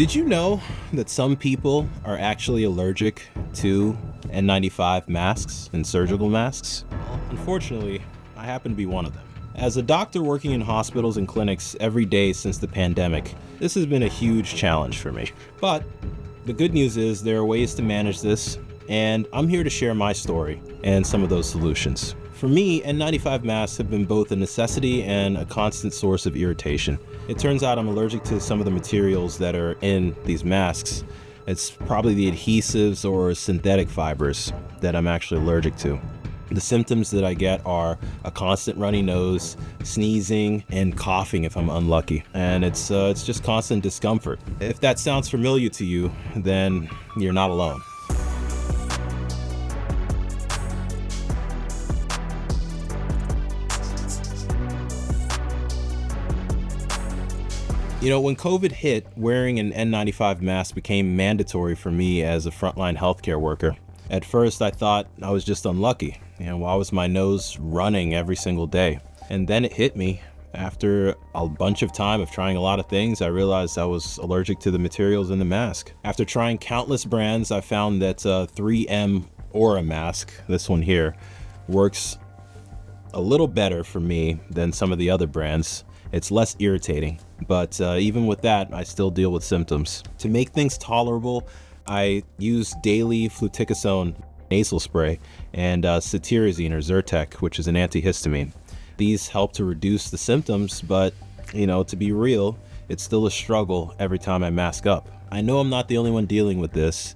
Did you know that some people are actually allergic to N95 masks and surgical masks? Well, unfortunately, I happen to be one of them. As a doctor working in hospitals and clinics every day since the pandemic, this has been a huge challenge for me. But the good news is there are ways to manage this, and I'm here to share my story and some of those solutions. For me, N95 masks have been both a necessity and a constant source of irritation. It turns out I'm allergic to some of the materials that are in these masks. It's probably the adhesives or synthetic fibers that I'm actually allergic to. The symptoms that I get are a constant runny nose, sneezing, and coughing if I'm unlucky. And it's just constant discomfort. If that sounds familiar to you, then you're not alone. You know, when COVID hit, wearing an N95 mask became mandatory for me as a frontline healthcare worker. At first, I thought I was just unlucky. Why was my nose running every single day? And then it hit me. After a bunch of time of trying a lot of things, I realized I was allergic to the materials in the mask. After trying countless brands, I found that 3M Aura mask, this one here, works a little better for me than some of the other brands. It's less irritating, but even with that, I still deal with symptoms. To make things tolerable, I use daily fluticasone nasal spray and cetirizine or Zyrtec, which is an antihistamine. These help to reduce the symptoms, but to be real, it's still a struggle every time I mask up. I know I'm not the only one dealing with this.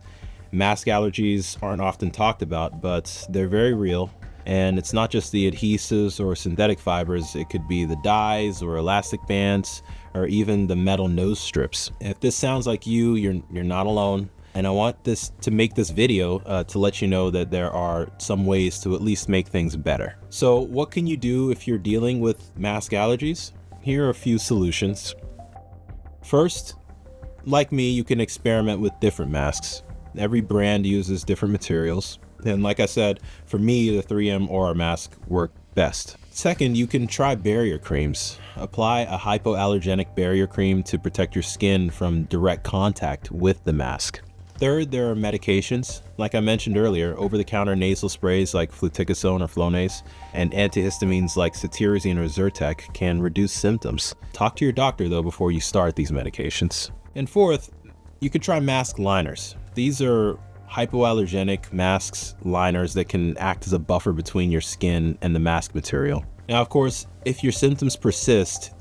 Mask allergies aren't often talked about, but they're very real. And it's not just the adhesives or synthetic fibers, it could be the dyes or elastic bands or even the metal nose strips. If this sounds like you're not alone. And I want to make this video to let you know that there are some ways to at least make things better. So what can you do if you're dealing with mask allergies? Here are a few solutions. First, like me, you can experiment with different masks. Every brand uses different materials. And like I said, for me, the 3M Aura mask worked best. Second, you can try barrier creams. Apply a hypoallergenic barrier cream to protect your skin from direct contact with the mask. Third, there are medications. Like I mentioned earlier, over-the-counter nasal sprays like fluticasone or Flonase and antihistamines like cetirizine or Zyrtec can reduce symptoms. Talk to your doctor though before you start these medications. And fourth, you could try mask liners. These are hypoallergenic masks, liners that can act as a buffer between your skin and the mask material. Now, of course, if your symptoms persist,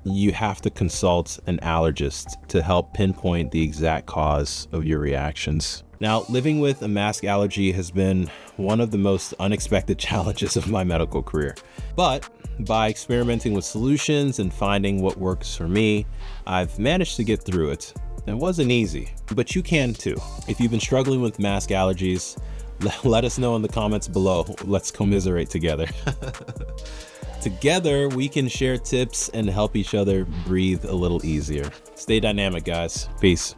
you have to consult an allergist to help pinpoint the exact cause of your reactions. Now, living with a mask allergy has been one of the most unexpected challenges of my medical career. But by experimenting with solutions and finding what works for me, I've managed to get through it. It wasn't easy, but you can too. If you've been struggling with mask allergies, let us know in the comments below. Let's commiserate together. Together, we can share tips and help each other breathe a little easier. Stay dynamic, guys. Peace.